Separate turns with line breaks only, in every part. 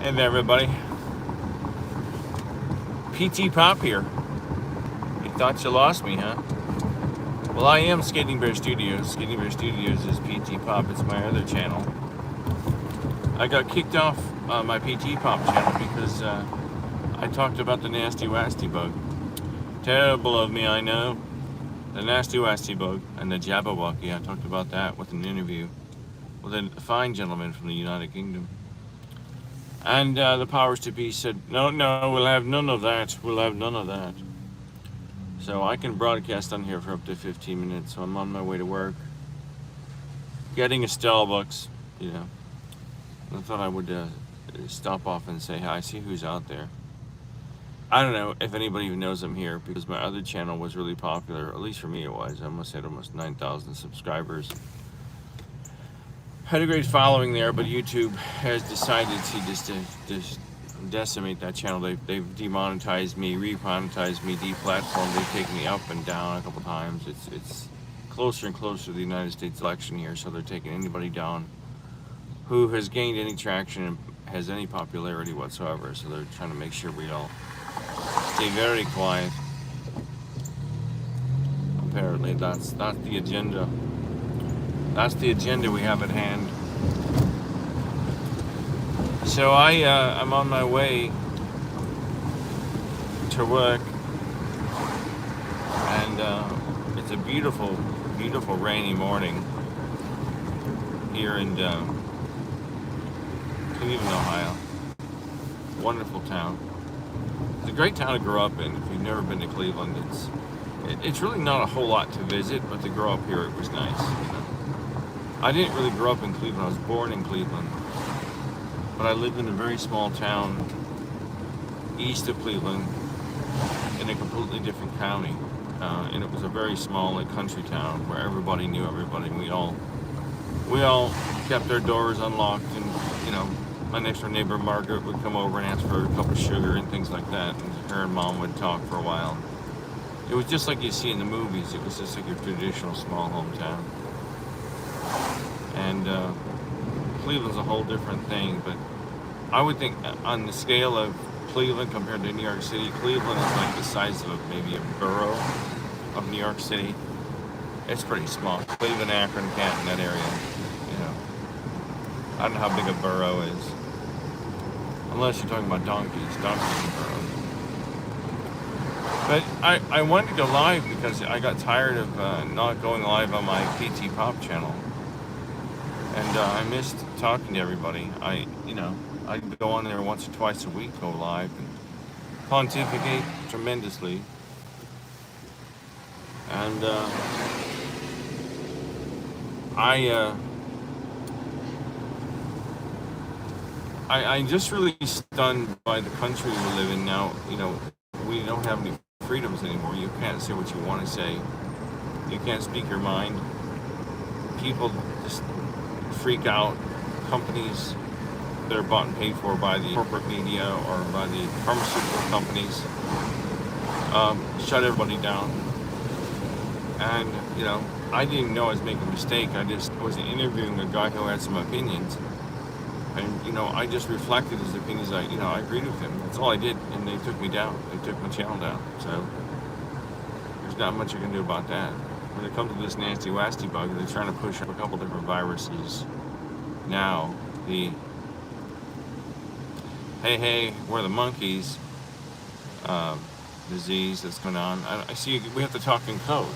Hey there, everybody. PTPOP here. You thought you lost me, huh? Well, I am Skating Bear Studios. Skating Bear Studios is PTPOP. It's my other channel. I got kicked off my PTPOP channel because I talked about the nasty wasty bug. Terrible of me, I know. The nasty wasty bug and the Jabberwocky. I talked about that with an interview with a fine gentleman from the United Kingdom. And the powers to be said, no, we'll have none of that. We'll have none of that. So I can broadcast on here for up to 15 minutes. So I'm on my way to work, getting a Starbucks, you know. I thought I would stop off and say hi, see who's out there. I don't know if anybody even knows I'm here because my other channel was really popular. At least for me it was. I almost had almost 9,000 subscribers. Had a great following there, but YouTube has decided to just decimate that channel. They've demonetized me, remonetized me, deplatformed. They've taken me up and down a couple times. It's closer and closer to the United States election here, so they're taking anybody down who has gained any traction and has any popularity whatsoever. So they're trying to make sure we all stay very quiet. Apparently, that's the agenda. That's the agenda we have at hand. So I'm on my way to work, and it's a beautiful, beautiful rainy morning here in Cleveland, Ohio. Wonderful town. It's a great town to grow up in. If you've never been to Cleveland, it's really not a whole lot to visit, but to grow up here, it was nice. You know? I didn't really grow up in Cleveland. I was born in Cleveland. But I lived in a very small town east of Cleveland in a completely different county. And it was a very small country town where everybody knew everybody. We all kept our doors unlocked, and you know, my next door neighbor Margaret would come over and ask for a cup of sugar and things like that. And her and Mom would talk for a while. It was just like you see in the movies. It was just like your traditional small hometown. And Cleveland's a whole different thing, but I would think on the scale of Cleveland compared to New York City, Cleveland is like the size of maybe a borough of New York City. It's pretty small. Cleveland, Akron, Canton, that area, you know. I don't know how big a borough is. Unless you're talking about donkeys. Donkeys are boroughs. But I wanted to go live because I got tired of not going live on my PTPOP channel. And I missed talking to everybody. I'd go on there once or twice a week, go live, and pontificate tremendously. And I'm just really stunned by the country we live in now. You know, we don't have any freedoms anymore. You can't say what you want to say. You can't speak your mind. People just freak out. Companies that are bought and paid for by the corporate media or by the pharmaceutical companies shut everybody down. And, you know, I didn't even know I was making a mistake. I just was interviewing a guy who had some opinions. And, you know, I just reflected his opinions. I agreed with him. That's all I did. And they took me down. They took my channel down. So there's not much you can do about that. When it comes to this nasty wasty bug, they're trying to push up a couple different viruses now. The hey, we're the monkeys disease that's going on. I see we have to talk in code.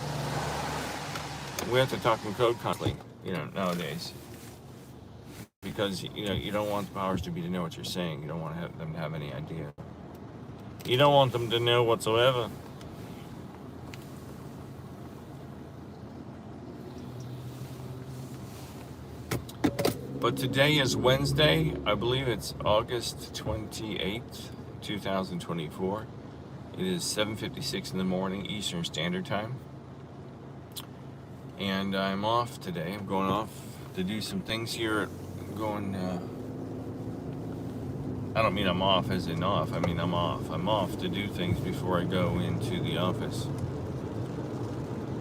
We have to talk in code constantly, you know, nowadays. Because, you know, you don't want the powers to be to know what you're saying. You don't want them to have any idea. You don't want them to know whatsoever. But today is Wednesday. I believe it's August 28th, 2024. It is 7:56 in the morning, Eastern Standard Time. And I'm off today. I'm going off to do some things here. I don't mean I'm off as in off. I mean I'm off. I'm off to do things before I go into the office.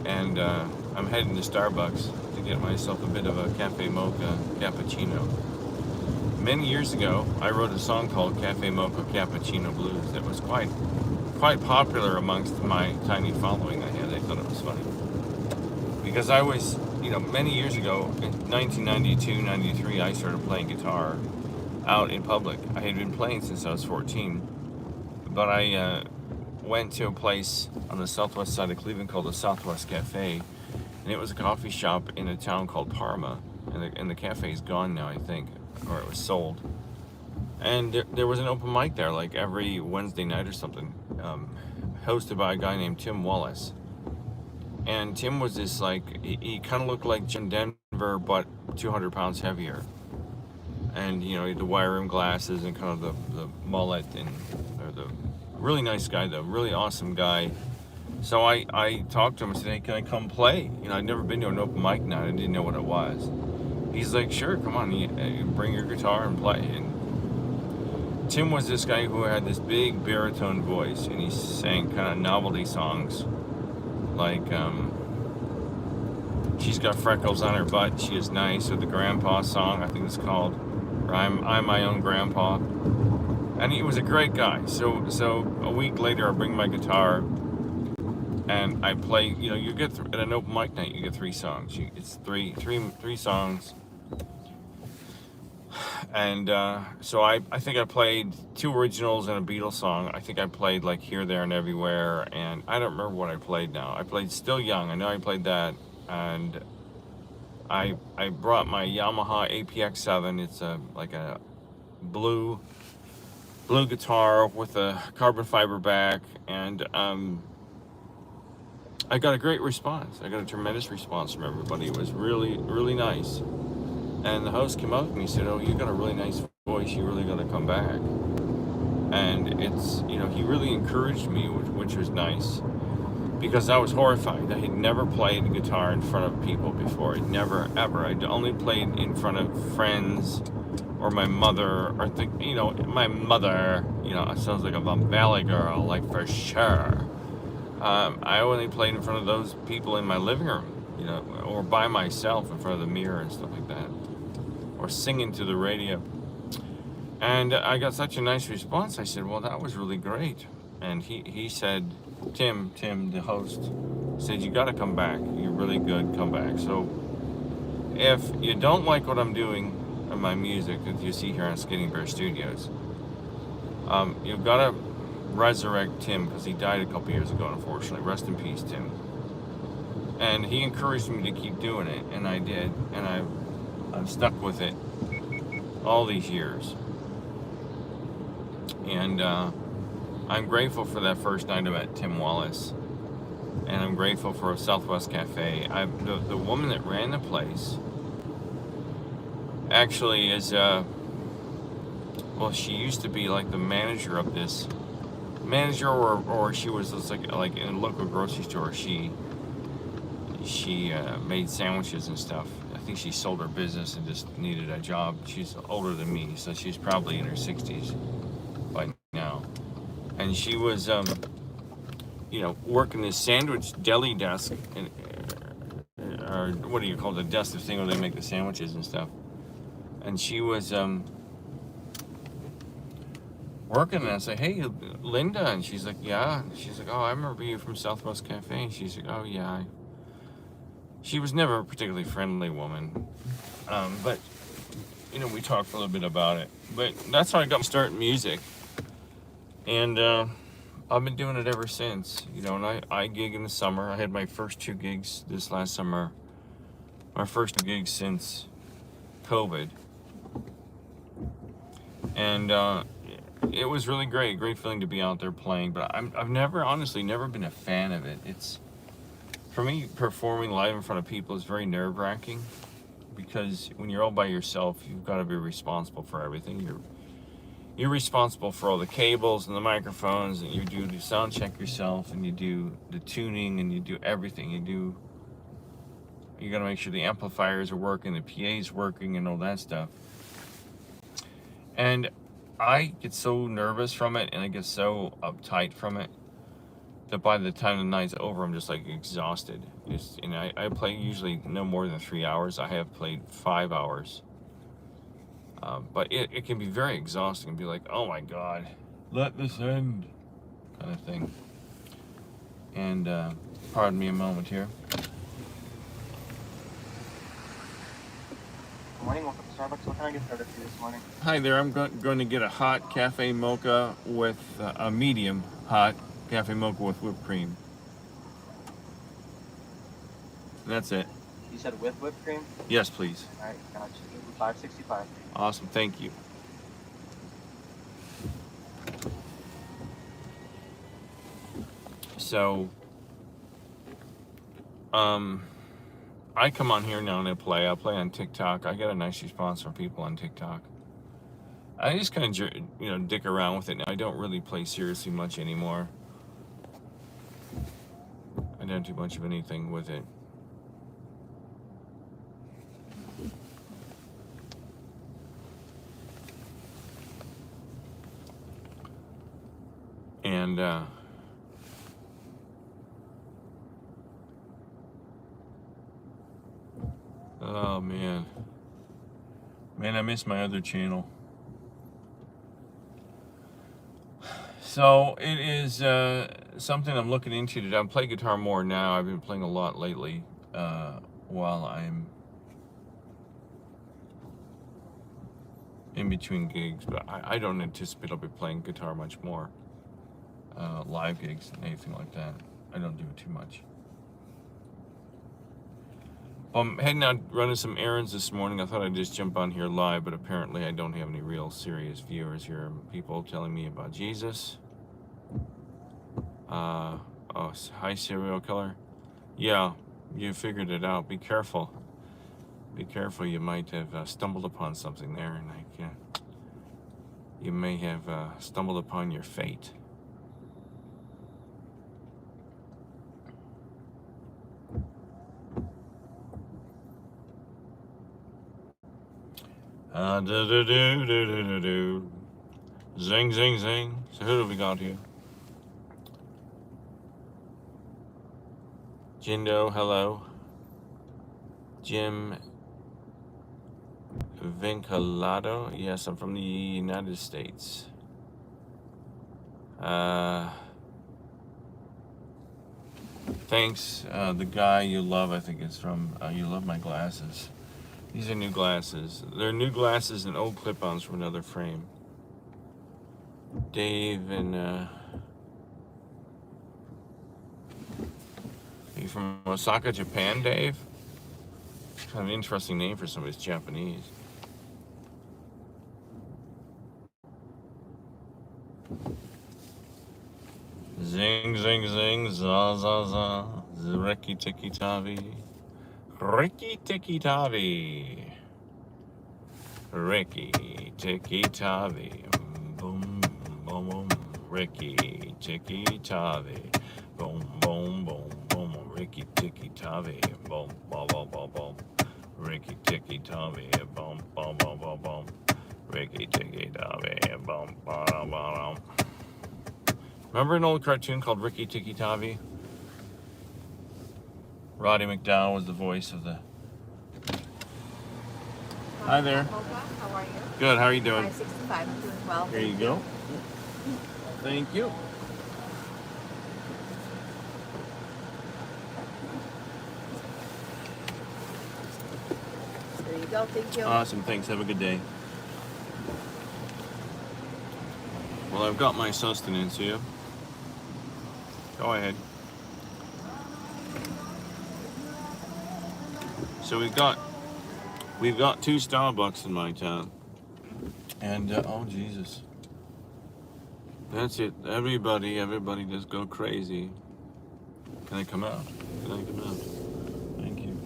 And I'm heading to Starbucks to get myself a bit of a cafe mocha cappuccino. many years ago, I wrote a song called Cafe Mocha Cappuccino Blues that was quite popular amongst my tiny following I had. I thought it was funny. Because I was, many years ago, in 1992, 93, I started playing guitar out in public. I had been playing since I was 14, but I went to a place on the southwest side of Cleveland called the Southwest Cafe, and it was a coffee shop in a town called Parma, and the cafe is gone now, I think, or it was sold. And there was an open mic there, like every Wednesday night or something, hosted by a guy named Tim Wallace. And Tim was this, he kind of looked like Jim Denver, but 200 pounds heavier. And, he had the wire rim glasses and kind of the mullet, or the really nice guy, though, really awesome guy. So I talked to him and said, hey, can I come play? I'd never been to an open mic night. I didn't know what it was. He's like, sure, come on, you bring your guitar and play. And Tim was this guy who had this big baritone voice, and he sang kind of novelty songs. Like, She's Got Freckles on Her Butt, She Is Nice, or the Grandpa song, I think it's called, or I'm My Own Grandpa. And he was a great guy. So a week later, I bring my guitar, and I play, you get, at an open mic night, you get 3 songs. It's three songs. And so I think I played 2 originals and a Beatles song. I think I played like Here, There, and Everywhere, and I don't remember what I played now. I played Still Young. I know I played that, and I brought my Yamaha APX7. It's like a blue guitar with a carbon fiber back, and I got a great response. I got a tremendous response from everybody. It was really, really nice. And the host came up to me and said, oh, you got a really nice voice. You really got to come back. And it's, he really encouraged me, which was nice, because I was horrified. I had never played guitar in front of people before. I'd never, ever. I'd only played in front of friends or my mother, or my mother, it sounds like a Von Valley girl, like for sure. I only played in front of those people in my living room, or by myself in front of the mirror and stuff like that, or singing to the radio. And I got such a nice response. I said, well, that was really great. And he said, Tim, the host, said, you got to come back. You're really good. Come back. So if you don't like what I'm doing in my music that you see here on Skating Bear Studios, you've got to resurrect Tim, because he died a couple years ago, unfortunately. Rest in peace, Tim. And he encouraged me to keep doing it, and I did, and I'm stuck with it all these years. And I'm grateful for that first night I met Tim Wallace, and I'm grateful for Southwest Cafe. The woman that ran the place actually is, she used to be like the manager of this, or she was just like in a local grocery store. She made sandwiches and stuff. I think she sold her business and just needed a job. She's older than me, so she's probably in her 60s by now. And she was, working this sandwich deli desk, or what do you call the desk, the thing where they make the sandwiches and stuff. And she was working, and I said, hey, Linda. And she's like, yeah. And she's like, oh, I remember you from Southwest Cafe. And she's like, oh, yeah. She was never a particularly friendly woman, but we talked a little bit about it. But that's how I got my start in music, and I've been doing it ever since. And I gig in the summer. I had my first 2 gigs this last summer, my first 2 gigs since COVID, and it was really great feeling to be out there playing. But I've honestly never been a fan of it. For me, performing live in front of people is very nerve-wracking, because when you're all by yourself, you've got to be responsible for everything. You're responsible for all the cables and the microphones, and you do the sound check yourself, and you do the tuning, and you do everything. You got to make sure the amplifiers are working, the PA's working, and all that stuff. And I get so nervous from it, and I get so uptight from it, that by the time the night's over, I'm just like exhausted. I play usually no more than 3 hours. I have played 5 hours. But it can be very exhausting and be like, oh my God, let this end, kind of thing. And pardon me a moment here.
Good morning, welcome to Starbucks. What can I get started for you this morning?
Hi there, I'm going to get a hot cafe mocha with a medium hot cafe mocha with whipped cream. That's it.
You said with whipped cream?
Yes, please.
All right, gotcha. $5.65.
Awesome, thank you. So, I come on here now and I play on TikTok. I get a nice response from people on TikTok. I just kind of, dick around with it now. I don't really play seriously much anymore. I don't do much of anything with it. And, oh man, I miss my other channel. So it is something I'm looking into today. I play guitar more now. I've been playing a lot lately while I'm in between gigs, but I don't anticipate I'll be playing guitar much more. Live gigs and anything like that. I don't do it too much. I'm heading out running some errands this morning. I thought I'd just jump on here live, but apparently I don't have any real serious viewers here. People telling me about Jesus. Oh, hi serial killer. Yeah, you figured it out. Be careful. Be careful. You might have stumbled upon something there, and you may have stumbled upon your fate. Zing, zing, zing. So who do we got here? Jindo, hello. Jim Vinculado. Yes, I'm from the United States. Thanks. The guy you love, I think it's from You Love My Glasses. These are new glasses. They're new glasses and old clip-ons from another frame. Dave and are you from Osaka, Japan, Dave? Kind of an interesting name for somebody's Japanese. Zing, zing, zing, za, za, za, zreki tiki tavi. Ricky Tiki Tavi. Ricky Tiki Tavi. Boom, boom, boom. Ricky Tiki Tavi. Boom, boom, boom, boom. Ricky Tiki Tavi. Boom, boom, boom, boom, boom. Ricky Tiki Tavi. Boom, boom, boom, boom, boom. Ricky Tiki Tavi. Boom, boom, boom, boom. Remember an old cartoon called Ricky Tiki Tavi? Roddy McDowell was the voice of the... Hi there.
How are you?
Good, how are you doing?
565, I'm doing well.
Here you go. Thank you.
There you go, thank you.
Awesome, thanks. Have a good day. Well, I've got my sustenance here. Go ahead. So we've got 2 Starbucks in my town, and oh Jesus, that's it. Everybody just go crazy. Can I come out? Can I come out? Thank you.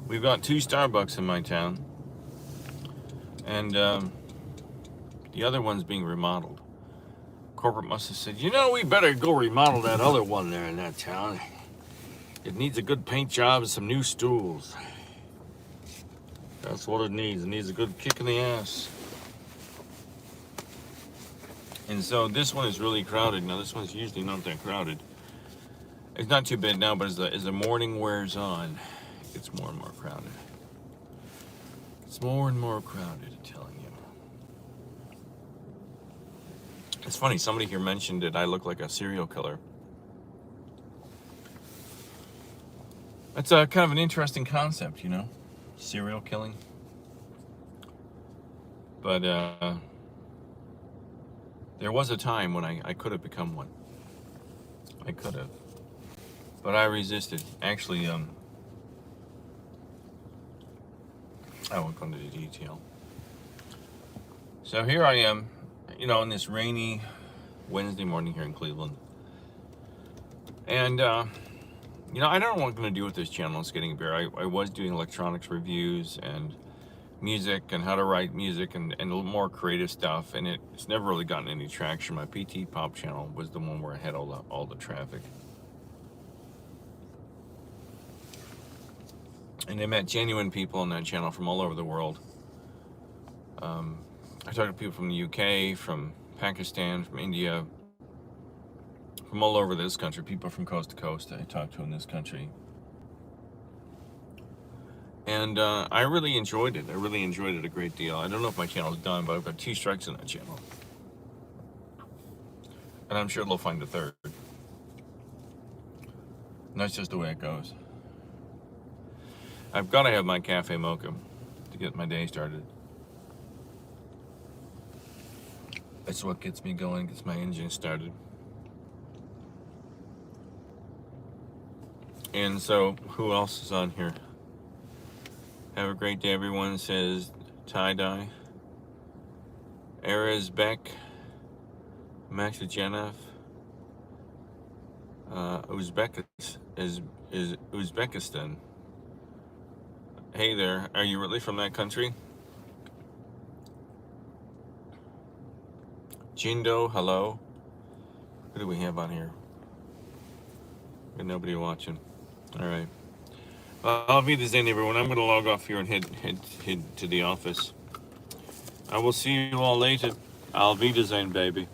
We've got 2 Starbucks in my town, and the other one's being remodeled. Corporate must have said, we better go remodel that other one there in that town. It needs a good paint job and some new stools. That's what it needs. It needs a good kick in the ass. And so this one is really crowded. Now this one's usually not that crowded. It's not too bad now, but as the morning wears on, it gets more and more crowded. It's more and more crowded, I'm telling you. It's funny, somebody here mentioned that I look like a serial killer. That's a kind of an interesting concept, you know? Serial killing. But there was a time when I could have become one. I could have. But I resisted. Actually, I won't go into detail. So here I am, you know, on this rainy Wednesday morning here in Cleveland. And, you know, I don't know what I'm going to do with this channel, Skating Bear. I was doing electronics reviews and music and how to write music and a little more creative stuff. And it's never really gotten any traction. My PTPOP channel was the one where I had all the traffic. And I met genuine people on that channel from all over the world. I talked to people from the UK, from Pakistan, from India, from all over this country, people from coast to coast I talked to in this country. And I really enjoyed it. I really enjoyed it a great deal. I don't know if my channel's done, but I've got 2 strikes on that channel. And I'm sure they'll find a 3rd. And that's just the way it goes. I've got to have my cafe mocha to get my day started. That's what gets me going, gets my engine started. And so, who else is on here? Have a great day, everyone, says Tie-Dye. Erez Beck, Maxijanov, Uzbekistan. Hey there, are you really from that country? Jindo, hello. Who do we have on here? Got nobody watching. All right. I'll be the Zen, everyone. I'm going to log off here and head to the office. I will see you all later. I'll be the Zen, baby.